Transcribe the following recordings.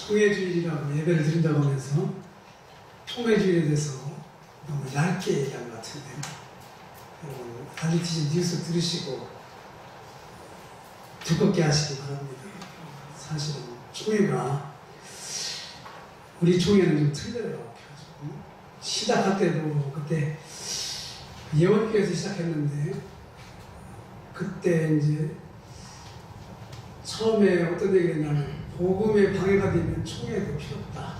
총회주일이라고 예배를 드린다고 하면서 총회주일에 대해서 너무 얇게 얘기한 것 같은데, RTC 뉴스 들으시고 두껍게 하시기 바랍니다. 사실은 총회가 우리 총회는 좀 틀려요. 시작할 때도 그때 예원교회에서 시작했는데, 그때 이제 처음에 어떤 얘기를 했냐면 복음에 방해가 되면 총회도 필요 없다.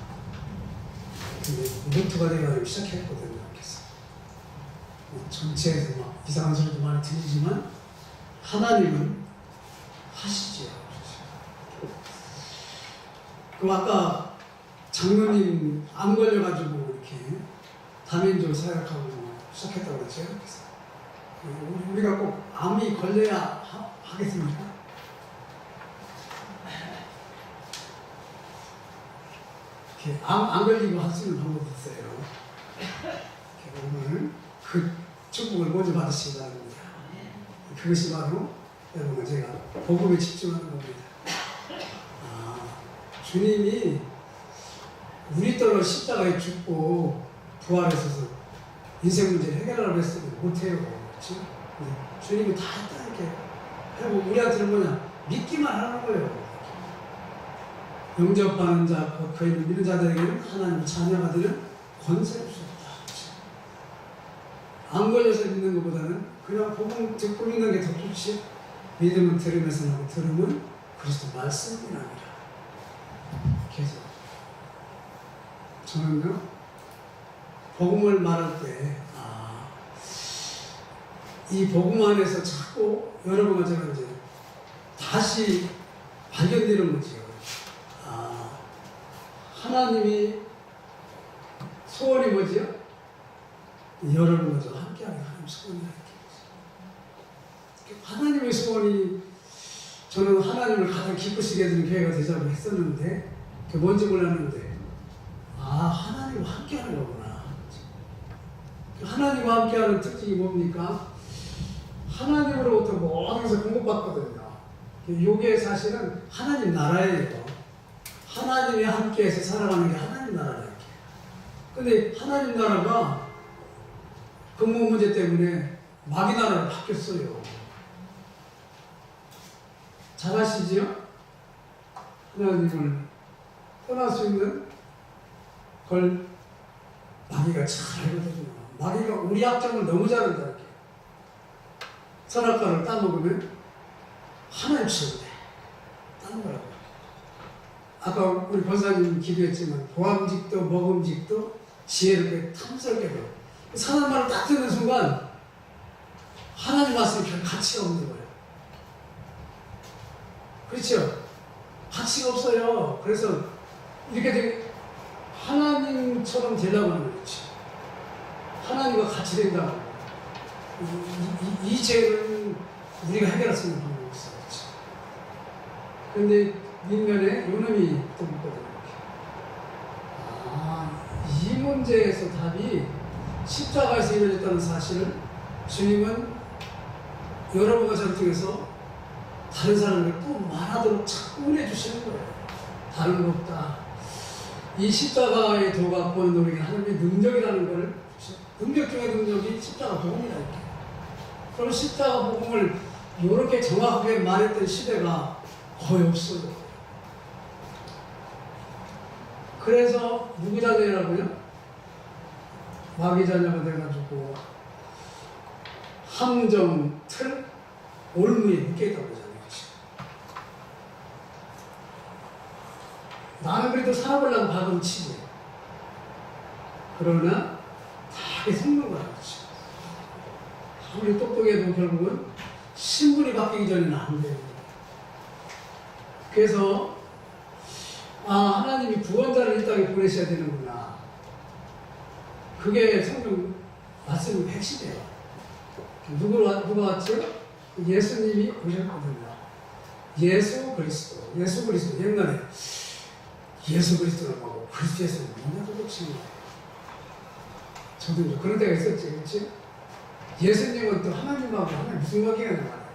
근데 모토가 돼가지고 시작했거든요. 그래서 전체에서 막 이상한 소리도 많이 들리지만 하나님은 하시지요. 그 아까 장로님 암 걸려가지고 이렇게 다민족 사역하고 시작했다고 그랬죠. 그래서 우리가 꼭 암이 걸려야 하겠습니까? 이렇게 안 걸리고 할 수 있는 방법이 있어요. 오늘 그 축복을 먼저 받으시기 바랍니다. 그것이 바로 여러분 제가 복음에 집중하는 겁니다. 주님이 우리 따라 십자가에 죽고 부활해서 인생 문제를 해결하려고 했을 때 못해요. 그렇죠? 주님이 다 했다 이렇게 하고 우리한테는 뭐냐? 믿기만 하는 거예요. 영접하는 자, 그의 믿는 자들에게는 하나님의 자녀가 되는 권세를 주셨다. 그렇죠? 안 걸려서 믿는 것보다는 그냥 복음 듣고 믿는 게 더 좋지. 믿음은 들으면서 나고 들으면 그리스도 말씀이랍니다. 계속 저는요 복음을 말할 때 이 복음 안에서 자꾸 여러분과 제가 이제 다시 발견되는 거지요. 하나님이 소원이 뭐지요? 여러분과 저 함께하는 하나님 소원이라는 게 하나님의 소원이 저는 하나님을 가장 기쁘시게 해주는 교회가 되자고 했었는데 그게 뭔지 몰랐는데 하나님과 함께하는 거구나. 하나님과 함께하는 특징이 뭡니까? 하나님으로부터 모든 것을 공급받거든요. 이게 사실은 하나님 나라예요. 하나님이 함께해서 살아가는 게 하나님 나라예요. 근데 하나님 나라가 근본 문제 때문에 마귀 나라로 바뀌었어요. 잘 아시지요? 하나님을 떠날 수 있는 걸 마귀가 잘 알거든요. 마귀가 우리 약점을 너무 잘 안다. 이렇게. 선악과를 따먹으면 하나님 치우네. 딴 거라고. 아까 우리 권사님 기도했지만 보암직도 먹음직도 지혜롭게 탐설계로 사람 말을 딱 듣는 순간 하나님 말씀이 별 가치가 없는 거예요. 그렇죠? 가치가 없어요. 그래서 이렇게 되게 하나님처럼 되려고 하는 거지. 하나님과 같이 된다고. 이 죄는 우리가 해결할 수 있는 방법이 없어. 그렇지? 근데 민면에 요놈이 또 묻거든요. 이 문제에서 답이 십자가에서 이루어졌다는 사실을 주님은 여러분과 저를 통해서 다른 사람을 또 말하도록 자꾸 은혜주시는 거예요. 다른 거 없다. 이 십자가의 도가 보는 우리에게 하나님의 능력이라는 걸, 능력 중의 능력이 십자가 복음이다. 이렇게. 그럼 십자가 복음을 이렇게 정확하게 말했던 시대가 거의 없어요. 그래서 누구 자녀라고요? 마귀 자녀가 돼가지고 함정, 틀, 올무에 묶여있다고 하잖아요. 나는 그래도 살아보려고 박은 치지. 그러나 다 속는 거야. 아무리 똑똑해도 결국은 신분이 바뀌기 전에는 안 돼요. 그래서 하나님이 구원자를 이 땅에 보내셔야 되는구나. 그게 성경 말씀의 핵심이에요. 누가 왔죠? 예수님이 오셨거든요. 예수 그리스도. 옛날에 예수 그리스도라고 하고 그리스도 예수는 뭐냐 도대체. 저도 그런 때가 있었지. 그렇지? 예수님은 또 하나님하고 하나님 무슨 관계가 있는 거야.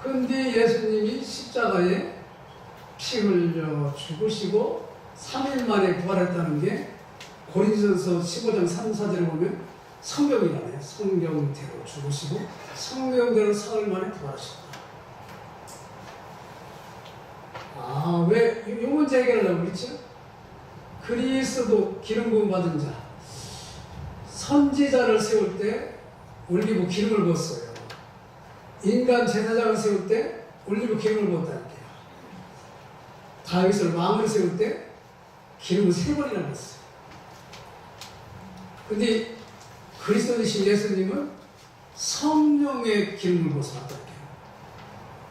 그런데 예수님이 십자가에 피 흘려 죽으시고 3일 만에 부활했다는 게 고린도전서 15장 3, 4절에 보면 성경이라네요. 성경대로 죽으시고 성경대로 사흘 만에 부활하셨다. 왜 이 문제 해결하려고 그랬죠? 그리스도 기름 부음 받은 자, 선지자를 세울 때 올리브 기름을 부었어요. 인간 제사장을 세울 때 올리브 기름을 부었다니까요. 다윗을 왕을 세울 때 기름을 3번이나 부었어요. 근데 그리스도이신 예수님은 성령의 기름을 부었다니까요.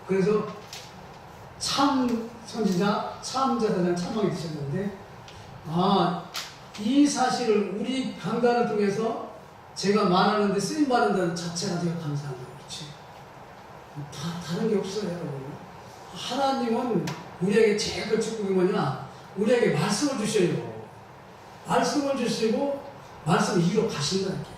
그래서 참 선지자, 참 제사장, 참 왕이 되셨는데, 이 사실을 우리 강단을 통해서 제가 말하는데 쓰임받는다는 자체가 제가 감사한 거지. 다른 게 없어요, 여러분. 하나님은 우리에게 제일 큰 축복이 뭐냐? 우리에게 말씀을 주셔요. 말씀을 주시고, 말씀을 이루어 가신다는 게.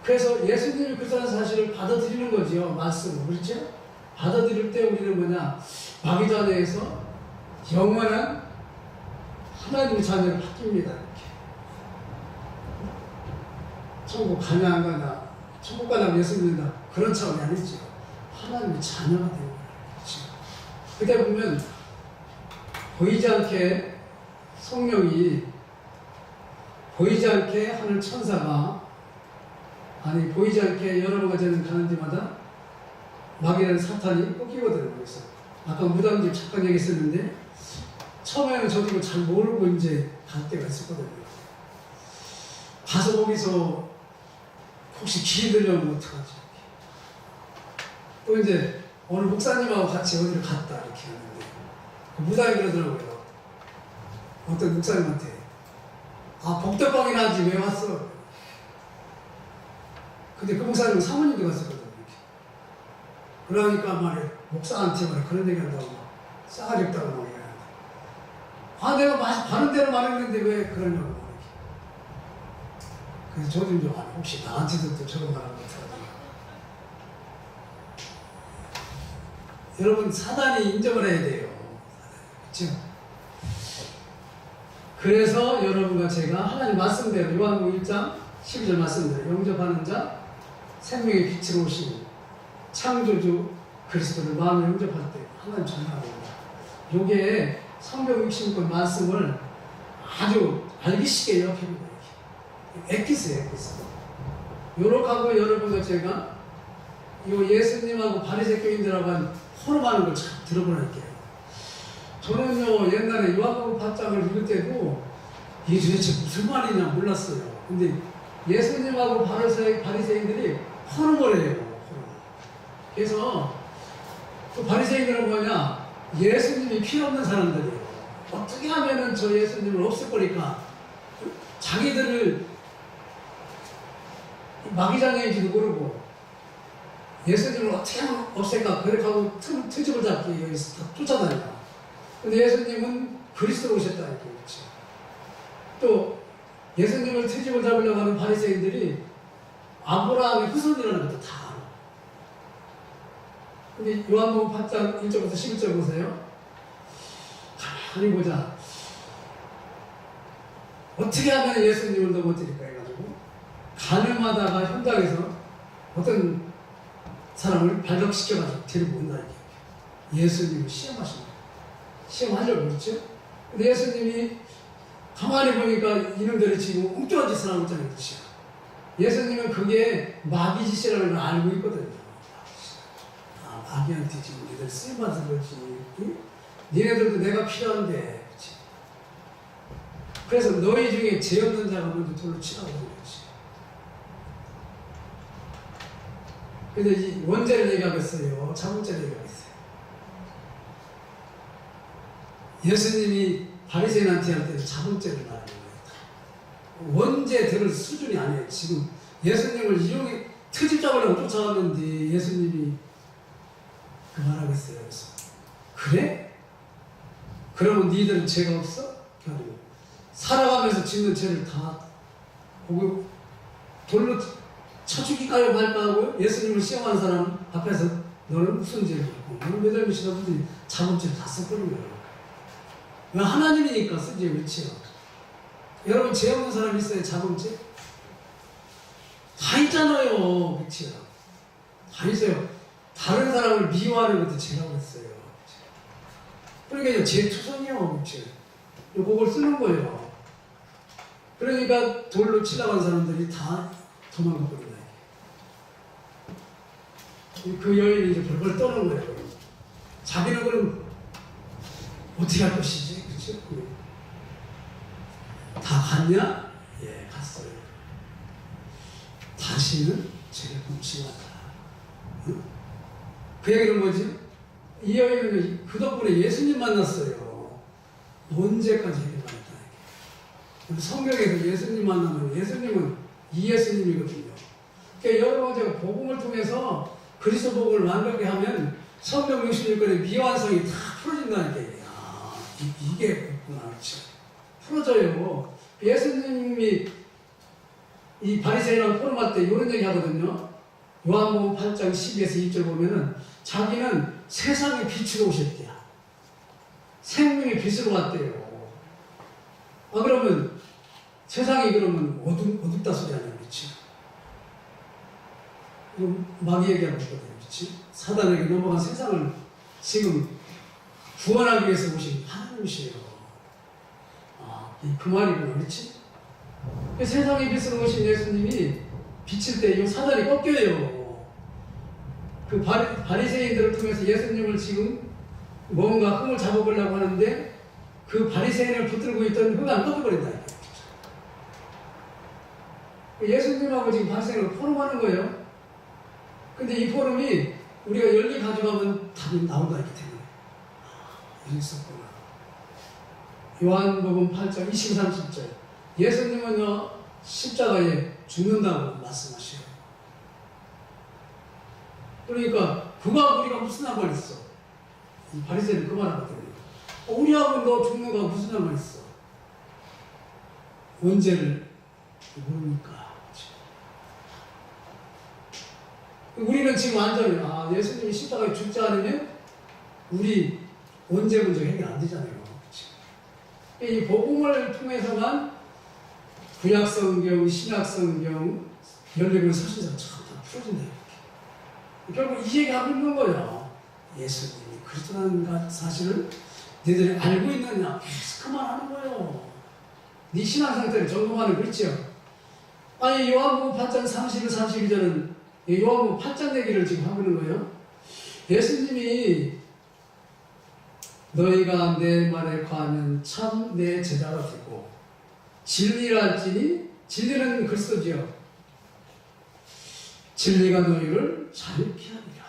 그래서 예수님이 그렇다는 사실을 받아들이는 거지요, 말씀을. 그렇죠? 받아들일 때 우리는 뭐냐? 마귀자녀에서 영원한 하나님의 자녀로 바뀝니다. 이렇게. 천국 가냐 안 가냐, 천국 가냐면 예수 믿는다, 그런 차원이 아니죠. 하나님의 자녀가 되는 거예요. 그때 보면 보이지 않게 성령이, 보이지 않게 하늘 천사가, 보이지 않게 여러 가지 가는 데마다 마귀라는 사탄이 꺾이거든요. 그래서 아까 무당집 잠깐 얘기했었는데, 처음에는 저도 이거 잘 모르고 이제 갈 때가 있었거든요. 가서 거기서 혹시 길이 들려면 어떡하지? 또 이제 어느 목사님하고 같이 어디를 갔다 이렇게 하는데, 무당이 그러더라고요. 어떤 목사님한테, 복덕방이나 하지 왜 왔어? 근데 그 목사님은 사모님도 갔었거든요. 그러니까 말이야, 목사한테 말이야, 그런 얘기 한다고 막 싸가지 없다고 막 얘기하는데, 내가 바른 대로 말했는데 왜 그러냐고 막 이렇게. 그래서 저도 좀 혹시 나한테도 또 저런 말하는 것 같아요. 여러분, 사단이 인정을 해야 돼요. 그렇죠? 그래서 여러분과 제가 하나님 말씀대로 요한복음 1장 12절 말씀대로 영접하는 자, 생명의 빛으로 오신 창조주 그리스도를 마음에 영접할 때 하나님 전하는 겁니다. 요게 성경 60권 말씀을 아주 알기 쉽게 역합니다. 엑기스예요, 엑기스. 요렇게하고 여러분과 제가 요 예수님하고 바리새교인들하고 호름하는 걸 참 들어보니까요. 저는요, 옛날에 요한복음 8장을 읽을 때도 이게 도대체 무슨 말이냐 몰랐어요. 근데 예수님하고 바리새인들이 호름을 해요. 그래서 그 바리새인들은 뭐냐? 예수님이 필요 없는 사람들이에요. 어떻게 하면은 저 예수님을 없앨 거니까 자기들을 마귀장애인지도 모르고 예수님을 어떻게 하면 없앨까? 그렇게 하고 트집을 잡기 위해서 다 쫓아다녀요. 근데 예수님은 그리스도로 오셨다니까. 그렇죠. 또 예수님을 트집을 잡으려고 하는 바리새인들이 아브라함의 후손이라는 것도 다 알아. 근데 요한복음 8장 1절부터 11절 보세요. 가만히 보자. 어떻게 하면 예수님을 넘어뜨릴까 해가지고 가늠하다가 현장에서 어떤 사람을 발각시켜가지고 데리고 온다 이게. 예수님을 시험하신 거예요. 시험하려고 그랬죠. 근데 예수님이 가만히 보니까 이놈들이 지금 엉뚱한 짓을 하고 있다는 뜻이야. 예수님은 그게 마귀 짓이라는 걸 알고 있거든요. 마귀한테 지금 니들 쓰임받은 거지. 응? 니네들도 내가 필요한데. 그치? 그래서 너희 중에 죄 없는 자가 먼저 돌로 치라고 그러지. 근데 이 원죄를 얘기하겠어요. 자문죄를 얘기하겠어요. 예수님이 바리새인한테 할 때는 자문죄를 말하는 거예요. 원죄 들을 수준이 아니에요. 지금 예수님을 이용해 트집 잡으려고 쫓아왔는데 예수님이 그 말하겠어요. 그래서 그래? 그러면 니들은 죄가 없어? 살아가면서 짓는 죄를 다 보고 돌로 쳐 죽이까요 말까 하고 예수님을 시험하는 사람 앞에서 너는 무슨 죄를 짓고 너는 몇 잘못이다 보니 자문죄를 다 써버린 거예요. 왜 하나님이니까 쓰지, 그렇지요? 여러분, 죄 없는 사람 있어요? 자범죄? 다 있잖아요. 그렇지요? 다 있어요. 다른 사람을 미워하는 것도 죄라고 했어요. 그러니까 죄투성이요. 그렇죠? 그걸 쓰는 거예요. 그러니까 돌로 치려간 사람들이 다 도망가 버린다. 그 여인이 이제 벌벌 떠는 거예요. 자기는 그럼 어떻게 할 것이지? 그렇죠? 다 갔냐? 예, 갔어요. 다시는 죄를 범치 않다. 응? 그 얘기는 뭐지? 이 여인은 그 덕분에 예수님 만났어요. 언제까지 해결받았다. 성경에서 예수님 만나면 예수님은 이 예수님이거든요. 그러니까 여러분, 제가 복음을 통해서 그리스도 복음을 완벽히 하면 성경 66권의 미완성이 다 풀어진다니까. 이게 그렇구나. 그렇죠? 풀어져요. 예수님이 이 바리새인하고 포럼할 때 이런 얘기 하거든요. 요한복음 8장 12에서 2절 보면은 자기는 세상의 빛으로 오셨대요. 생명의 빛으로 왔대요. 그러면 세상이 그러면 어둡다 소리 아니야, 그렇지? 마귀 얘기하고 있거든요, 그렇지? 사단에게 넘어간 세상을 지금 구원하기 위해서 오신 하나님이시에요. 그 말이구나, 그렇지? 세상의 빛으로 오신 예수님이 비칠 때 이 사단이 꺾여요. 그 바리새인들을 통해서 예수님을 지금 뭔가 흠을 잡아보려고 하는데 그 바리새인을 붙들고 있던 흠을 안 꺾어버린다. 예수님하고 지금 바리새인을 포럼하는 거예요. 근데 이 포럼이 우리가 열리 가져가면 답이 나온다 이렇게 되는 거예요. 여기 있었구나. 요한복음 8장 20, 30절. 예수님은요, 십자가에 죽는다고 말씀하셔요. 그러니까 그거하고 우리가 무슨 상관이 있어? 이 바리새인은 그 말하거든요. 우리하고 너 죽는 거하고 무슨 상관이 있어? 언제를 모르니까. 우리는 지금 완전히 예수님이 십자가에 죽지 않으면 우리 언제 문제 해결 안 되잖아요. 이 복음을 통해서만 구약성경, 신약성경, 열리는 서신서가 참 다 풀어진다. 결국 이 얘기하고 있는 거예요. 예수님이 그리스도라는 사실을 너희들이 알고 있느냐? 계속 그 말 하는 거예요. 네 신앙 상태를 점검하는 거죠. 아니, 요한복음 8장 31, 32절은 요한복음 8장 얘기를 지금 하고 있는 거예요. 예수님이 너희가 내 말에 거하면 참 내 제자가 되고 진리랄지니, 진리는 그리스도지요. 진리가 너희를 자유케 하리라.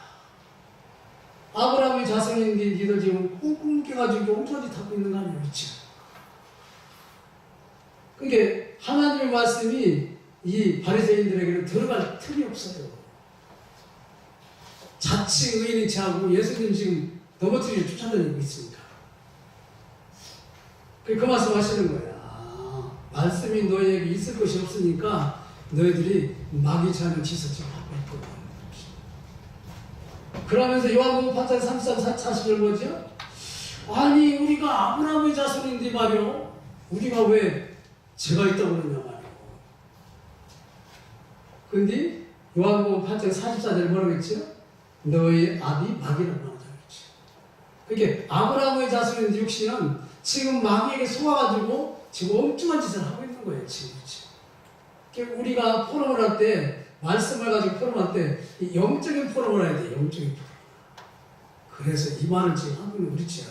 아브라함의 자손인데 니들 지금 꽁꽁 깨가지고 엉터리 타고 있는 거 아니에요, 그렇죠? 그러니까 하나님의 말씀이 이 바리새인들에게는 들어갈 틈이 없어요. 자칭 의인인 체하고 예수님 지금 넘어뜨리고 쫓아다니고 있으니까. 그 말씀 하시는 거야. 말씀이 너희에게 있을 것이 없으니까 너희들이 마귀치 않은 짓을 지금 하고 있거든. 그러면서 요한복음 8장 33, 40절 뭐죠? 아니, 우리가 아브라함의 자손인데 말이요. 우리가 왜 죄가 있다고 그러냐 말이요. 근데 요한복음 8장 44절 뭐라고 했죠? 너희 아비 마귀라고 하자. 그러니까 아브라함의 자손인 육신은 지금 마귀에게 속아가지고 지금 엉뚱한 짓을 하고 있는 거예요. 지금. 그러니까 우리가 포럼을 할 때, 말씀을 가지고 포럼할 때 영적인 포럼을 해야 돼요. 영적인 포럼. 그래서 이 말을 지금 하고 있는 거죠.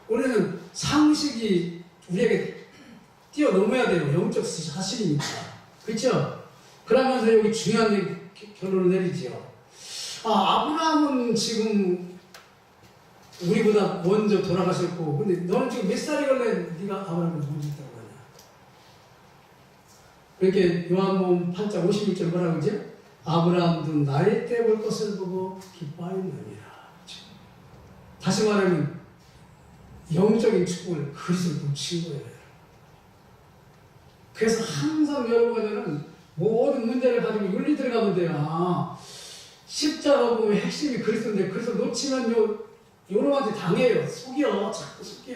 우리는 상식이 우리에게 뛰어넘어야 돼요. 영적 사실이니까. 그렇죠? 그러면서 여기 중요한 결론을 내리지요. 아브라함은 지금 우리보다 먼저 돌아가셨고, 근데 너는 지금 몇 살이길래 네가 아브라함을 먼저 있다고 하냐? 이렇게 요한복음 8장 56절 뭐라고 하죠? 아브라함도 나의 때 볼 것을 보고 기뻐하였느니라. 다시 말하면 영적인 축복을 그리스도로 놓친 거예요. 그래서 항상 여러분들은 모든 문제를 가지고 윤리 들어가면 돼요. 십자가 보면 핵심이 그리스도인데 그래서 놓치면 요놈한테 당해요. 속여. 자꾸 속여.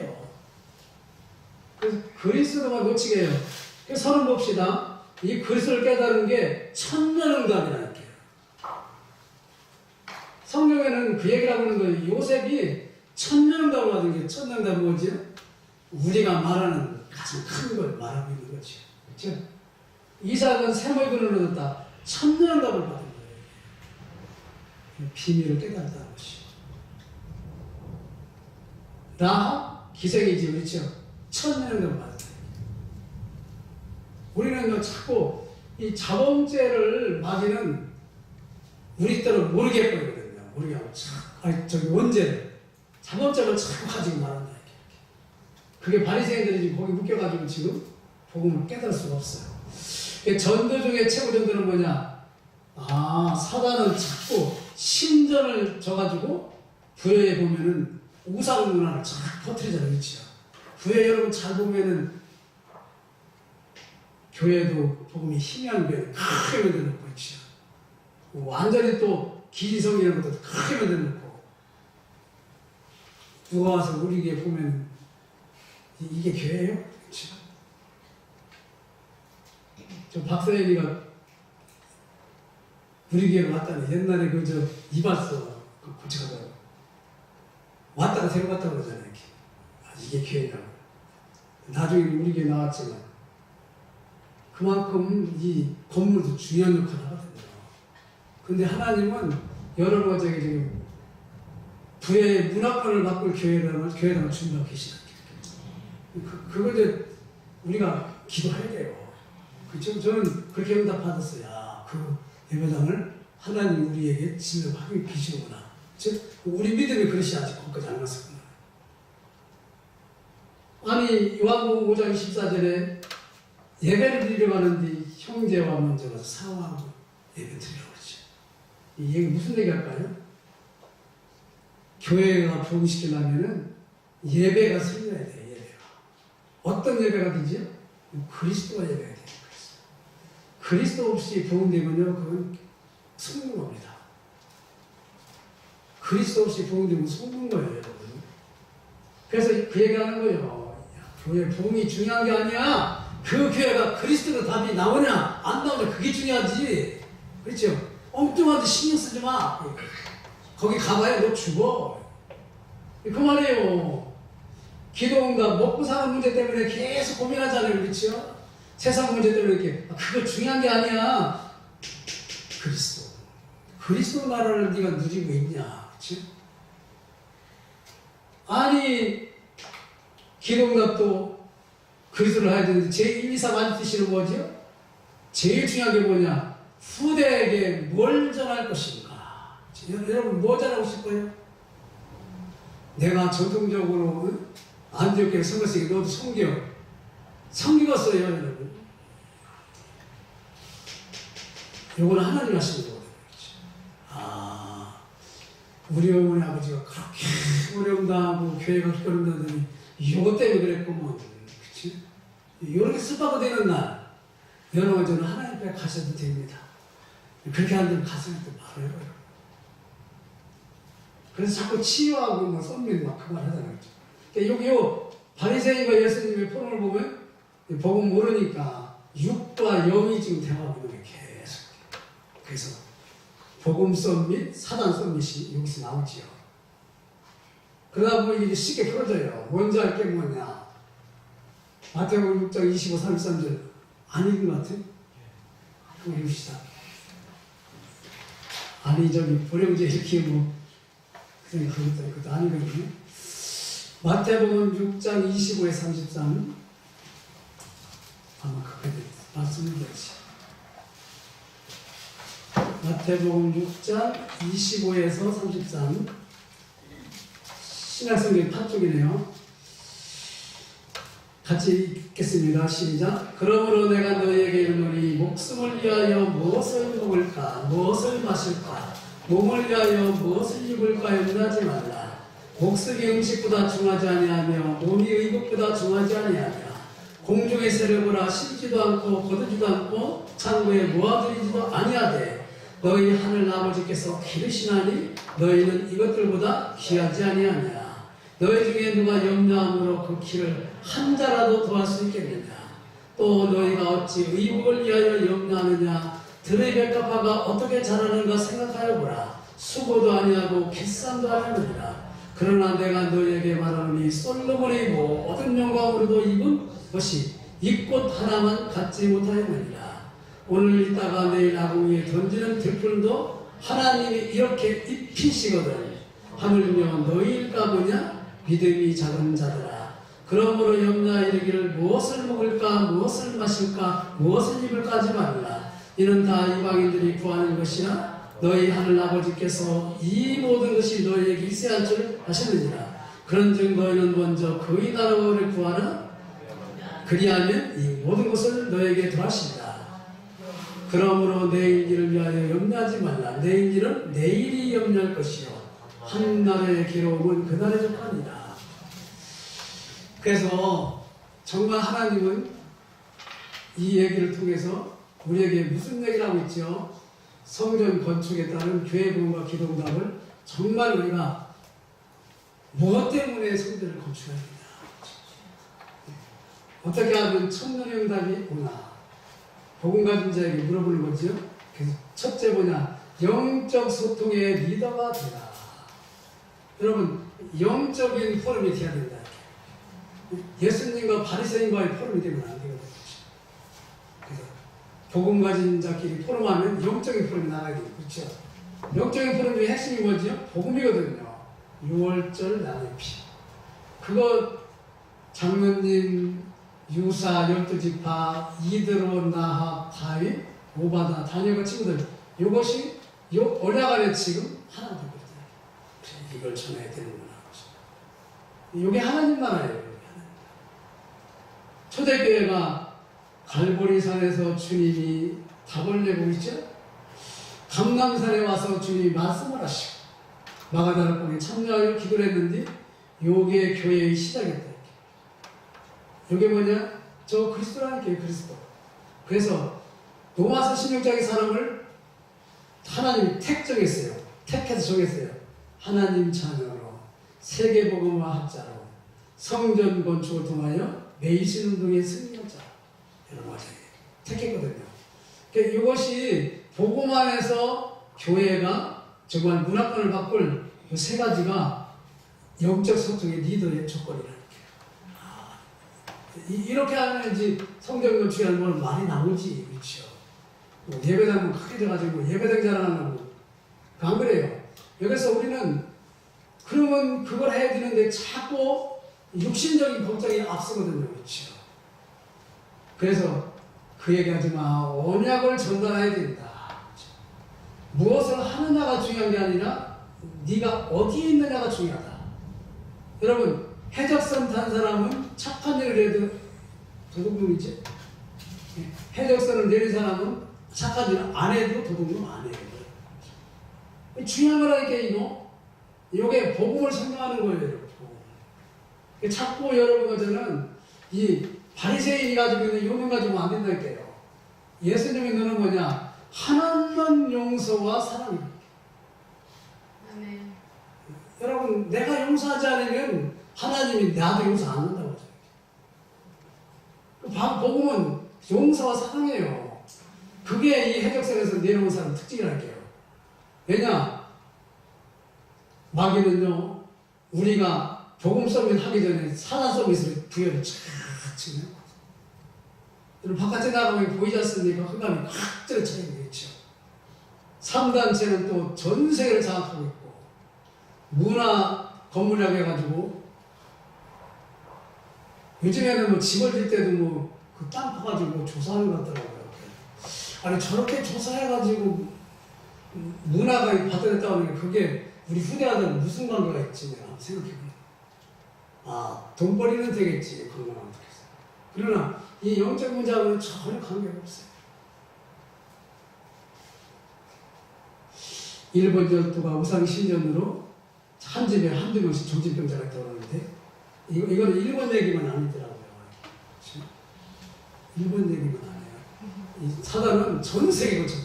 그래서 그리스도만 놓치게 해요. 그래서 서론 봅시다. 이 그리스도를 깨달은 게 천년응답이라는 거예요. 성경에는 그 얘기를 하고 있는 거예요. 요셉이 천년응답을 받은 게 천년응답은 뭐지? 우리가 말하는 가장 큰 걸 말하고 있는 거죠. 그렇죠? 이삭은 샘물근을 얻었다. 천년응답을 받은 거예요. 비밀을 깨달았다는 것이. 나 기생이지, 그렇죠? 천년응답을 받았다. 우리는 자꾸 이 자범죄를 막이는 우리 때로 모르게 해버리거든요. 모르게 하고 저기 원죄를 자범죄를 자꾸 가지고 말한다. 그게 바리새인들이 지금 거기 묶여가지고 지금 복음을 깨달을 수가 없어요. 전도 중에 최고 전도는 뭐냐? 사단은 자꾸 신전을 져가지고 부여에 보면은 우상 문화를 쫙 퍼뜨리잖아요. 그렇죠? 부여 여러분 잘 보면은 교회도 복음이 희미한 교회는 크게 만들어놓고 있죠. 완전히 또 기지성이라는 것도 크게 만들어놓고 누가 와서 우리 교회 보면 이게 교회예요? 그렇죠? 저 박사님이가 우리 교회 왔다니 옛날에 그저 이발소 고쳐가다가 왔다가 데려갔다고 그러잖아요. 이렇게. 이게 교회라고. 나중에 우리 교회 나왔지만 그만큼 이 건물도 중요한 역할을 하거든요. 근데 하나님은 여러분과 저기 지금 부의 문화권을 바꿀 교회라고 준비하고 계시다. 그거 이제 우리가 기도해야 돼요. 그쵸? 저는 그렇게 응답 받았어요. 그 예배당을 하나님 우리에게 지명하고 계시는구나. 즉, 우리 믿음이 그릇이 아직 거기까지 안 갔었구나. 아니, 요한복음 5장 24절에 예배를 드리려 하는데 형제와 먼저 가서 사와하고 예배 드리라고 그러죠. 이 얘기 무슨 얘기 할까요? 교회가 부흥시키려면은 예배가 생겨야 돼요, 예배가. 어떤 예배가 되지요? 그리스도와 예배가 돼요. 그리스도 없이 부흥되면요, 그건 속는 겁니다. 그리스도 없이 부흥되면 속는 거예요, 여러분. 그래서 그 얘기 하는 거예요. 교회 부흥이 중요한 게 아니야. 그 교회가 그리스도로 답이 나오냐, 안 나오냐, 그게 중요하지. 그렇죠? 엉뚱한 데 신경 쓰지 마. 거기 가봐야 너 죽어. 그 말이에요. 기도응답, 먹고 사는 문제 때문에 계속 고민하잖아요. 그렇죠? 세상 문제 때문에 이렇게. 그거 중요한 게 아니야. 그리스도 나라를 네가 누리고 있냐. 그렇죠? 아니, 기도응답도 그리스도를 해야 되는데 제1, 2, 3 안 뜻이는 뭐죠? 제일 중요한 게 뭐냐? 후대에게 뭘 전할 것인가? 여러분 뭐 전하고 싶어요? 내가 전통적으로 안디옥교회 선거식에 너도 성기가 써요, 여러분. 요거는 하나님 하시는 거거든요. 우리 어머니 아버지가 그렇게 어려움 당하고 교회가 그렇게 어려움 당하더니 요거 때문에 그랬구먼. 그치? 요렇게 습하고 되는 날 여러분 저는 하나님 앞에 가셔도 됩니다. 그렇게 안 되면 가슴이 또 말아요. 그래서 자꾸 치유하고 뭐 썸민 막 그만 하잖아요. 그러니까 요 바리새인과 예수님의 포럼을 보면 복음 모르니까 육과 영이 지금 대화하고 있는 게 계속. 그래서 복음 썸밋, 사단 썸밋이 여기서 나오지요. 그러다 보면 이게 쉽게 풀어져요. 먼저 할 게 뭐냐? 마태복음 6장 25, 33절 안 읽은 것 같아요? 한번 읽읍시다. 아니 저기 보령제 이렇게 뭐 그냥 그것도 아니거든요. 마태복음 6장 25에 33 아마 그렇게 말씀을 드렸지. 마태복음 6장 25에서 33 신약성경 탑쪽이네요. 같이 읽겠습니다. 시작. 그러므로 내가 너희에게 이르노니 목숨을 위하여 무엇을 먹을까 무엇을 마실까 몸을 위하여 무엇을 입을까 염려하지 말라. 목숨이 음식보다 중하지 아니하며 몸이 의복보다 중하지 아니하며 공중의 새를 보라 심지도 않고 거두지도 않고 창고에 모아들이지도 아니하되 너희 하늘 아버지께서 기르시나니 너희는 이것들보다 귀하지 아니하냐. 너희 중에 누가 염려함으로 그 키를 한 자라도 더할 수 있겠느냐? 또 너희가 어찌 의복을 위하여 염려하느냐? 들의 백합화가 어떻게 자라는가 생각하여 보라. 수고도 아니하고 깃산도 아니하느니라. 그러나 내가 너희에게 말하노니 솔로몬이 모든 영광으로도 입은 것이 이 꽃 하나만 갖지 못하였느니라. 오늘 있다가 내일 아궁이에 던지는 들풀도 하나님이 이렇게 입히시거든. 하물며 너희일까 보냐? 믿음이 작은 자들아. 그러므로 염려 이르기를 무엇을 먹을까 무엇을 마실까 무엇을 입을까 하지 말라. 이는 다 이방인들이 구하는 것이라. 너희 하늘 아버지께서 이 모든 것이 너희에게 있어야 할 줄 아시느니라. 그런즉 너희는 먼저 그의 나라를 구하라. 그리하면 이 모든 것을 너희에게 더하시리라. 그러므로 내일 일을 위하여 염려하지 말라. 내일 일은 내일이 염려할 것이요 한 날의 괴로움은 그날의 족하니라. 그래서 정말 하나님은 이 얘기를 통해서 우리에게 무슨 얘기를 하고 있죠? 성전 건축에 따른 교회 부흥과 기도응답을 정말 우리가 무엇 때문에 성전을 건축해야 되냐? 어떻게 하면 천년의 응답이 오나? 복음 가진 자에게 물어보는 거죠. 그래서 첫째 뭐냐? 영적 소통의 리더가 되라. 여러분, 영적인 포럼이 돼야 된다. 예수님과 바리새인과의 포럼이 되면 안 되거든요. 그래서 복음 가진 자끼리 포럼하면 영적인 포럼이 나가야 돼요. 그렇죠? 영적인 포럼 중에 핵심이 뭐죠? 복음이거든요. 6월절 나의 피. 그거 장로님, 유사, 12지파, 이드로, 나합, 다윗, 오바다, 다니엘과 친구들, 이것이 언약안에 지금 하나 되거든요. 이걸 전해야 되는구나. 이게 하나님 나라예요. 초대교회가 갈보리산에서 주님이 답을 내고 있죠. 감람산에 와서 주님이 말씀을 하시고 마가다라 공에 참여하여 기도를 했는데 요게 교회의 시작이었다. 요게 뭐냐? 저 그리스도라니까요. 그리스도. 그래서 로마서 16장의 사람을 하나님이 택정했어요. 택해서 정했어요. 하나님 자녀로 세계복음화 학자로 성전 건축을 통하여 메이신 운동의 승리자 여러 가지 택했거든요. 그러니까 이것이 복음 안에서 교회가 정말 문화권을 바꿀 그 세 가지가 영적 소통의 리더의 조건이라는 거예요. 이렇게 하면 이제 성전 건축이라는 건 많이 나오지, 그렇죠? 뭐 예배당은 크게 돼가지고 예배당 자랑하고 안 그래요. 여기서 우리는 그러면 그걸 해야 되는데 자꾸 육신적인 걱정이 앞서거든요. 그렇죠? 그래서 그 얘기하지 마. 언약을 전달해야 된다. 그렇죠? 무엇을 하느냐가 중요한 게 아니라 네가 어디에 있느냐가 중요하다. 여러분, 해적선 탄 사람은 착한 일을 해도 도둑놈이지. 해적선을 내린 사람은 착한 일을 안 해도 도둑놈 안 해요. 중요한 거라니까 이거. 이게 복음을 설명하는 거예요. 여러분. 자꾸 여러분들은 이 바리새인이 가지고 있는 요명 가지고 안 된다니까요. 예수님이 너는 뭐냐? 하나님만 용서와 사랑이다. 여러분, 내가 용서하지 않으면 하나님이 나도 용서 안 한다고 하죠. 복음은 용서와 사랑이에요. 그게 이 해적선에서 내려온 사람 특징이랄게요. 왜냐? 마귀는요, 우리가 복음 서밋 하기 전에 사단 서밋으로 부여를 쫙 치면 여러분 바깥에 나가면 보이지 않습니까? 흑암이 확 들어차 있는 거죠. 3단체는 또 전 세계를 장악하고 있고 문화 건물이라고 해가지고 요즘에는 뭐 집을 질 때도 뭐 그 땅 파가지고 조사하는 것 같더라고요. 아니 저렇게 조사해가지고 문화가 발달했다고 하는 게 그게 우리 후대아들은 무슨 관계가 있지 내가 생각해보면 돈 벌이는 되겠지 그런 건 어떻겠어요. 그러나 이 영적 문제하고는 전혀 관계가 없어요. 일본 열두가 우상 신전으로 한 집에 한두 명씩 정신병자가 있다고 그러는데 이거는 일본 얘기만 아니더라고요. 그렇죠? 일본 얘기만 아니에요. 이 사단은 전 세계로 전.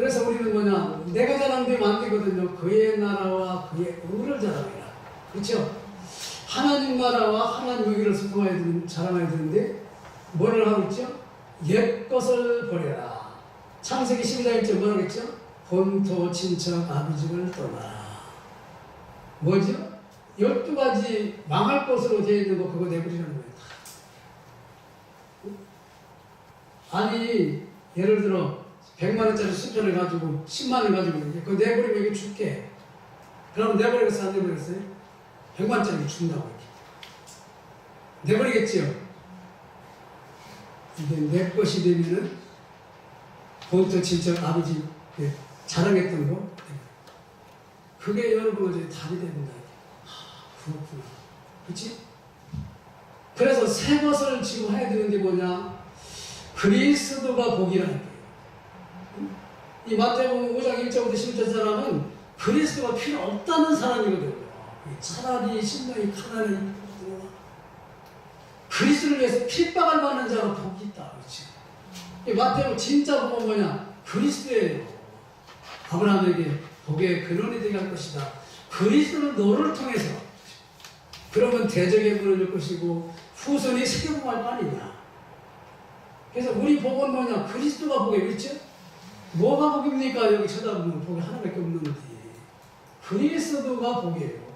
그래서 우리는 뭐냐, 내가 자랑되면 안 되거든요. 그의 나라와 그의 의를 자랑해라. 그렇죠? 하나님 나라와 하나님 의를 자랑해야 되는데 뭐를 하고 있죠? 옛 것을 버려라. 창세기 12장 1절 뭐라고 했죠? 본토 친척 아비집을 떠나라. 뭐죠? 12가지 망할 것으로 되어 있는 거 그거 내버리라는 거예요. 아니 예를 들어 100만원짜리 수표를 가지고 10만원 가지고 그거 내버리면 이거 줄게. 그럼 내버리겠어 안 내버리겠어요? 100만원짜리 준다고 이렇게. 내버리겠지요? 이게 내 것이 되면은 본토 친척 아버지 자랑했던 거 그게 여러분 이제 답이 됩니다. 그렇구나. 그치? 그래서 새 것을 지금 해야 되는 게 뭐냐? 그리스도가 복이라는 거예요. 이 마태복음 5장 1절부터 11절 사람은 그리스도가 필요 없다는 사람이거든요. 차라리 신명이 가난한 그리스도를 위해서 핍박을 받는 자가 복이 있다. 그렇지? 이 마태복음 진짜 복은 뭐냐? 그리스도예요. 아브라함에게 복의 근원이 되게 할 것이다. 그리스도는 너를 통해서 그러면 대적의 문을 열 것이고 후손이 세계복할 거 아니냐. 그래서 우리 복은 뭐냐? 그리스도가 복이에요. 그렇죠? 뭐가 복입니까? 여기 쳐다보면 복이 하나밖에 없는데 그리스도가 복이에요.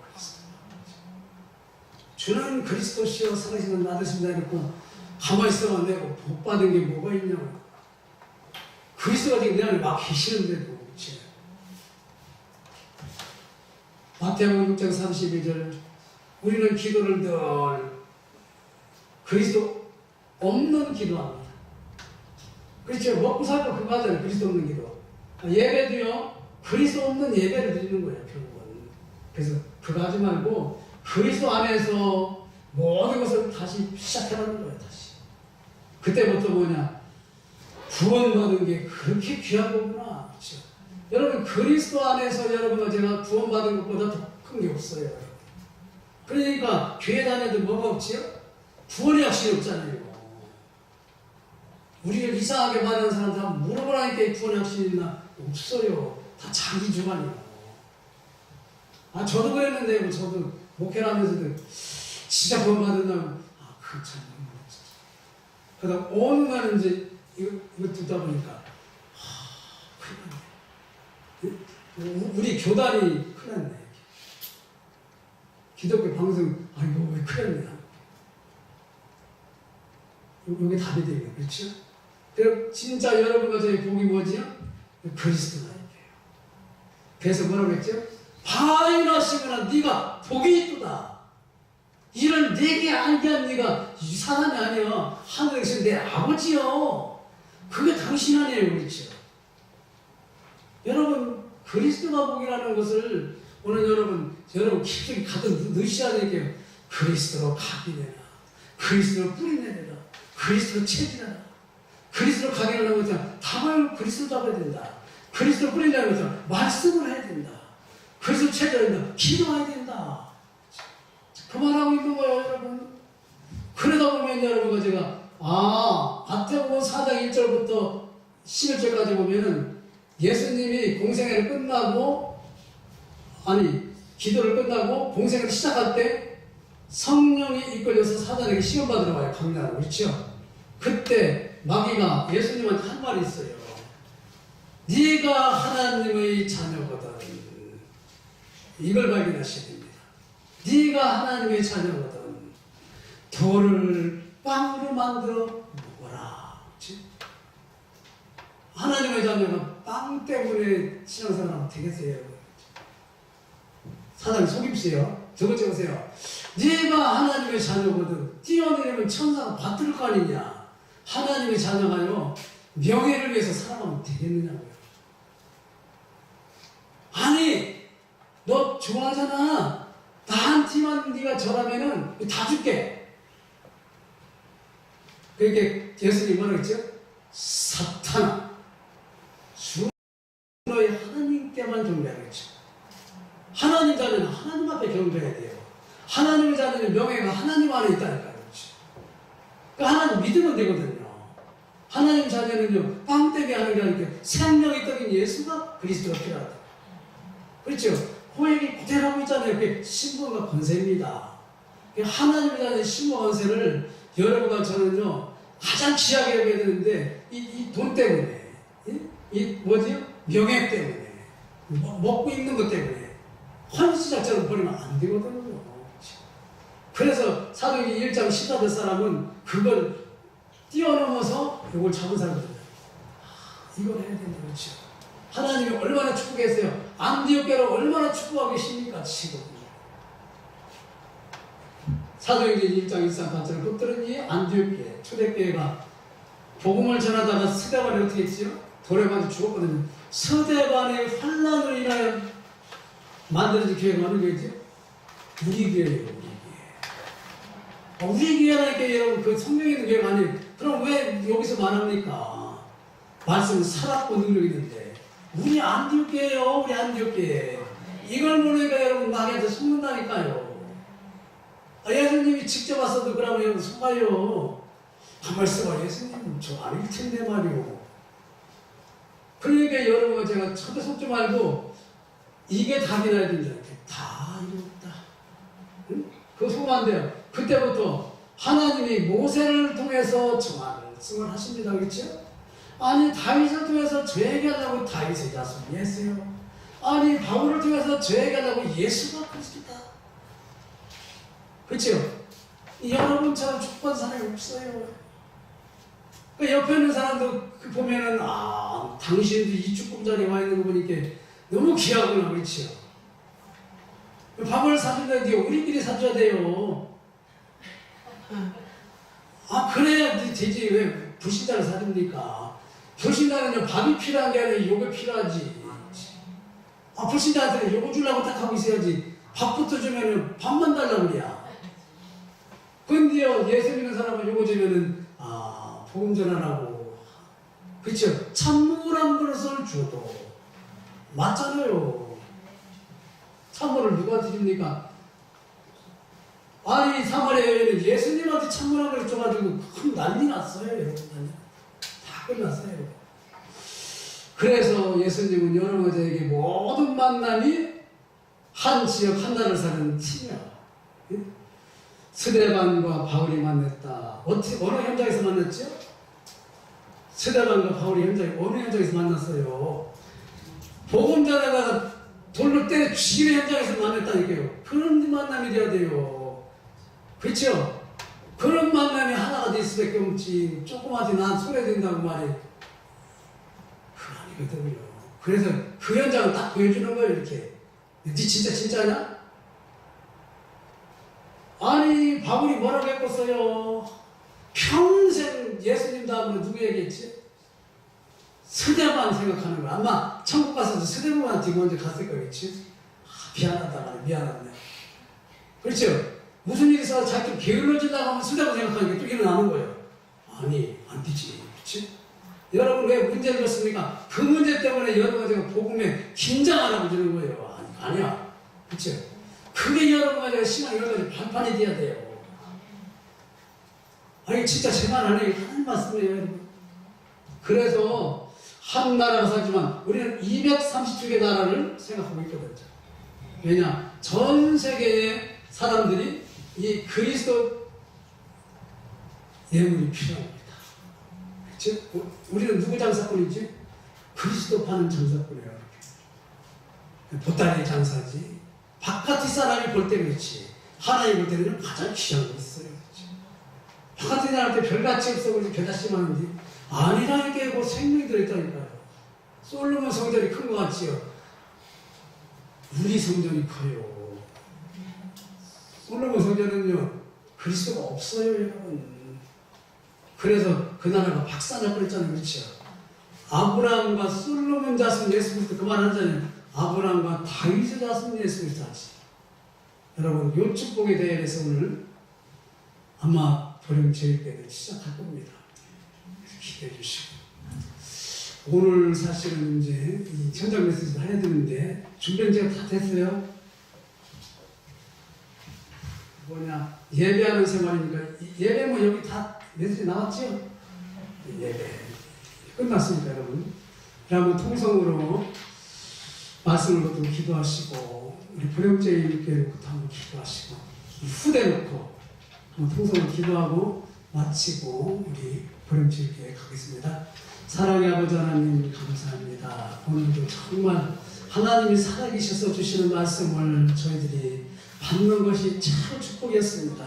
주는 그리스도시여 살아계시는 나으십니다. 이렇고 가만히 있어만 내고 복 받은 게 뭐가 있냐고. 그리스도가 지금 내 안에 막 계시는데도 그렇지. 마태복음 6장 32절 우리는 기도를 늘 그리스도 없는 기도합니다. 그렇죠. 먹고 살고 그거 하잖아요. 그리스도 없는 기도. 예배도요. 그리스도 없는 예배를 드리는 거예요. 결국은. 그래서 그거 하지 말고 그리스도 안에서 모든 것을 다시 시작해라는 거예요. 다시. 그때부터 뭐냐. 구원받은 게 그렇게 귀한 거구나. 그렇죠. 여러분 그리스도 안에서 여러분과 제가 구원받은 것보다 더 큰 게 없어요. 그러니까 교회 다녀도 뭐가 없지요? 구원의 확신이 없잖아요. 우리를 이상하게 말하는 사람들 한번 물어보라니까 구원의 확신이 있나? 없어요. 다 자기 주관이에요. 아 저도 그랬는데 뭐 저도 목회를 하면서도 진짜 구원받는다고 그 참 그러다 어느 날은 이제 이거 듣다 보니까 큰일 났네. 우리 교단이 큰일 났네. 기독교 방송 이거 왜 큰일 났냐. 이게 답이 되겠네. 그렇죠? 그럼 진짜 여러분과 저의 복이 뭐지요? 그리스도가 있게요. 그래서 뭐라고 했죠? 바위나 시거나 네가 복이 있도다. 이런 내게 알게 한 네가 이 사람이 아니야. 하늘에 계신 내 아버지요. 그게 당신 아니에요. 그렇죠? 여러분 그리스도가 복이라는 것을 오늘 여러분 깊이 가득 넣으셔야 되게요. 그리스도로 가게 되라. 그리스도로 뿌리내라. 그리스도로 체질하라. 그리스도로 가게 하려고 하면 답을 그리스도 잡아야 된다. 그리스도로 뿌리려고 하면 말씀을 해야 된다. 그리스도 체질해야 된다. 기도해야 된다. 그만하고 있는 거예요, 여러분. 그러다 보면 여러분과 제가 마태복음 4장 1절부터 11절까지 보면은 예수님이 공생애를 끝나고 기도를 끝나고 공생애를 시작할 때 성령이 이끌려서 사단에게 시험받으러 와요. 강단으로. 그렇죠? 그때 마귀가 예수님한테 한 말이 있어요. 네가 하나님의 자녀거든. 이걸 발견하셔야 됩니다. 네가 하나님의 자녀거든. 돌을 빵으로 만들어 먹어라. 그렇지? 하나님의 자녀가 빵 때문에 신앙생활하면 되겠어요? 사단이 속임수요. 저거 적으세요. 네가 하나님의 자녀거든. 뛰어내리면 천사가 받들 거 아니냐. 하나님의 자녀가요. 명예를 위해서 살아가면 되겠느냐고요. 아니 너 좋아하잖아. 나한테만 네가 절하면은 다 줄게. 그렇게 예수님이 뭐라고 했죠? 사탄아 주 너희 하나님께만 경배하겠죠. 하나님 자녀는 하나님 앞에 경배해야 돼요. 하나님의 자녀는 명예가 하나님 안에 있다니까요. 그러니까 하나님 믿으면 되거든요. 하나님 자녀는요, 빵되게 하는 게 아니라 생명의 떡인 예수가 그리스도가 필요하다. 그렇죠? 호행이 그대로 하고 있잖아요. 그게 신분과 권세입니다. 하나님의 자녀의 신분과 권세를 여러분과 저는요, 가장 귀하게 여겨야 되는데, 이 돈 때문에, 이 뭐지요? 명예 때문에, 먹고 입는 것 때문에, 헌시작처럼 버리면 안 되거든요. 그래서 사도행전 1장 14절 사람은 그걸 뛰어넘어서 이걸 잡은 사람들이에요. 이걸 해야 된다. 그렇죠. 하나님이 얼마나 축복했어요. 안디옥교를 얼마나 축복하고 계십니까? 지금. 사도행전 1장 138절을 붙들으니 안디옥교회 초대교회가 복음을 전하다가 스데반이 어떻게 했지요? 돌에 맞아 죽었거든요. 스데반의 환난으로 인하여 만들어진 교회가 어느 교회죠? 우리 교회예요. 우리 교회라니까 여러분 그 성경에 있는 교회가 아니에요. 그럼 왜 여기서 말합니까? 말씀은 살았고 능력이 있는데 우리 안디옥 교회요. 우리 안디옥 교회. 이걸 모르니까 여러분 마귀한테 속는다니까요. 예수님이 직접 왔어도 그러면 여러분 속아요. 가만히 있어봐. 예수님 저 아닐 텐데 말이요. 그러니까 여러분 제가 첫째 속지 말고 이게 답이나 해야 된다. 다 이뤘다. 응? 그거 속으면 안 돼요. 그때부터 하나님이 모세를 통해서 말씀을 하십니다. 그렇죠? 아니 다윗을 통해서 저에게 하려고 다윗의 자손이 했어요. 아니 바울을 통해서 저에게 하려고 예수가 그리스도다. 그렇죠? 여러분처럼 축복한 사람이 없어요. 그 옆에 있는 사람도 그 보면은 당신도 이 축복 자리에 와 있는 거 보니까 너무 귀하구나. 그렇죠? 밥을 사준다는데 우리끼리 사줘야 돼요. 그래야 되지. 왜 불신자를 사줍니까? 불신자는요, 밥이 필요한 게 아니라 요게 필요하지. 불신자한테는 요거 주려고 딱 하고 있어야지. 밥부터 주면은 밥만 달라고 그래야. 근데요, 예수 믿는 사람은 요거 주면은, 복음 전하라고. 그쵸? 찬물 한 그릇을 줘도. 맞잖아요. 찬물을 누가 드립니까? 아니 사마리아 여인은 예수님한테 찬물 한 그릇 줘가지고 큰 난리 났어요. 여러분. 다 끝났어요. 그래서 예수님은 여러분에게 모든 만남이 한 지역 한 나라를 사는 팀이야. 스데반과 바울이 만났다. 어느 현장에서 만났죠? 스데반과 바울이 어느 현장에서 만났어요? 복음 전하다가 돌로 때려 죽이는 현장에서 만났다니까요. 그런 만남이 돼야 돼요. 그렇죠? 그런 만남이 하나가 될 수밖에 없지. 조그마한 난 소외된다고 말해. 그거 아니거든요. 그래서 그 현장을 딱 보여주는 거예요. 이렇게. 네 진짜냐? 아니 바울이 뭐라고 했겠어요? 평생 예수님 다음으로 누구 얘기했지? 스데반 생각하는 거야. 아마 천국 가서도 스데반한테 먼저 갔을 거겠지? 미안하다. 그렇죠? 무슨 일이 있어서 자기 게을러지려고 하면 스데반 생각하니까 또 일어나는 거예요. 아니, 안 되지. 그렇지? 여러분 왜 문제를 줬습니까? 그 문제 때문에 여러분가 복음에 긴장하라고 주는 거예요. 아니야. 그렇죠? 그게 여러분가 신앙 여러 가지 반판이 돼야 돼요. 아니 진짜 제 말 아니에요. 하나님 말씀이에요. 여러분. 그래서 한 나라가 살지만 우리는 232개 나라를 생각하고 있거든요. 왜냐? 전 세계의 사람들이 이 그리스도 예물이 필요합니다. 그렇죠? 우리는 누구 장사꾼이지? 그리스도 파는 장사꾼이에요. 보따리 장사지. 바깥의 사람이 볼 때 그렇지. 하나님 볼 때는 가장 귀한 거 있어요. 그렇죠? 바깥의 사람한테 별가치 없어 그러지 별다심 하는데 아니라니까 생명이 들어있다니까요. 솔로몬 성전이 큰 것 같지요? 우리 성전이 커요. 솔로몬 성전은요 그리스도가 없어요 여러분. 그래서 그 나라가 박살날 뻔했잖아요. 그렇죠? 아브라함과 솔로몬 자손 예수 그리스도 그 말 하잖아요. 아브라함과 다윗의 자손 예수 그리스도 하지. 여러분 요 축복에 대해서 오늘 아마 보령제일 때는 시작할 겁니다. 기대해 주시고 오늘 사실은 이제 이 천장 메시지를 해야 되는데 준비는 제가 다 됐어요. 예배하는 생활이니까 예배 뭐 여기 다 메시지 나왔죠? 예배 끝났습니다, 여러분. 그러면 통성으로 말씀을 놓고 기도하시고, 우리 불영제님께 놓고 한번 기도하시고, 후대 놓고 한번 통성으로 기도하고 마치고 우리 불영제님께 가겠습니다. 사랑의 아버지 하나님 감사합니다. 오늘도 정말 하나님이 살아계셔서 주시는 말씀을 저희들이 받는 것이 참 축복이었습니다.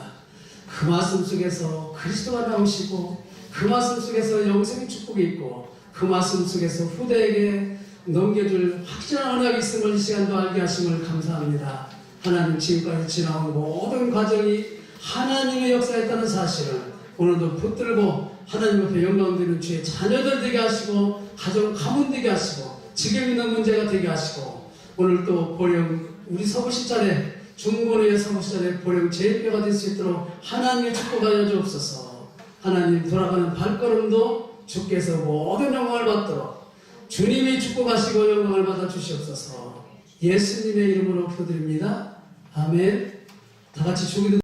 그 말씀 속에서 그리스도가 나오시고, 그 말씀 속에서 영생의 축복이 있고, 그 말씀 속에서 후대에게 넘겨줄 확실한 언약이 있음을 이 시간도 알게 하심을 감사합니다. 하나님, 지금까지 지나온 모든 과정이 하나님의 역사였다는 사실을 오늘도 붙들고 하나님 앞에 영광 드리는 주의 자녀들 되게 하시고, 가정 가문 되게 하시고, 지금 있는 문제가 되게 하시고, 오늘 또 보령 우리 서부시찰에 중고리의 서부시찰에 보령 제일교가 될 수 있도록 하나님의 축복하여 주옵소서. 하나님, 돌아가는 발걸음도 주께서 모든 영광을 받도록 주님이 축복하시고 영광을 받아 주시옵소서. 예수님의 이름으로 기도드립니다. 아멘. 다 같이 주기도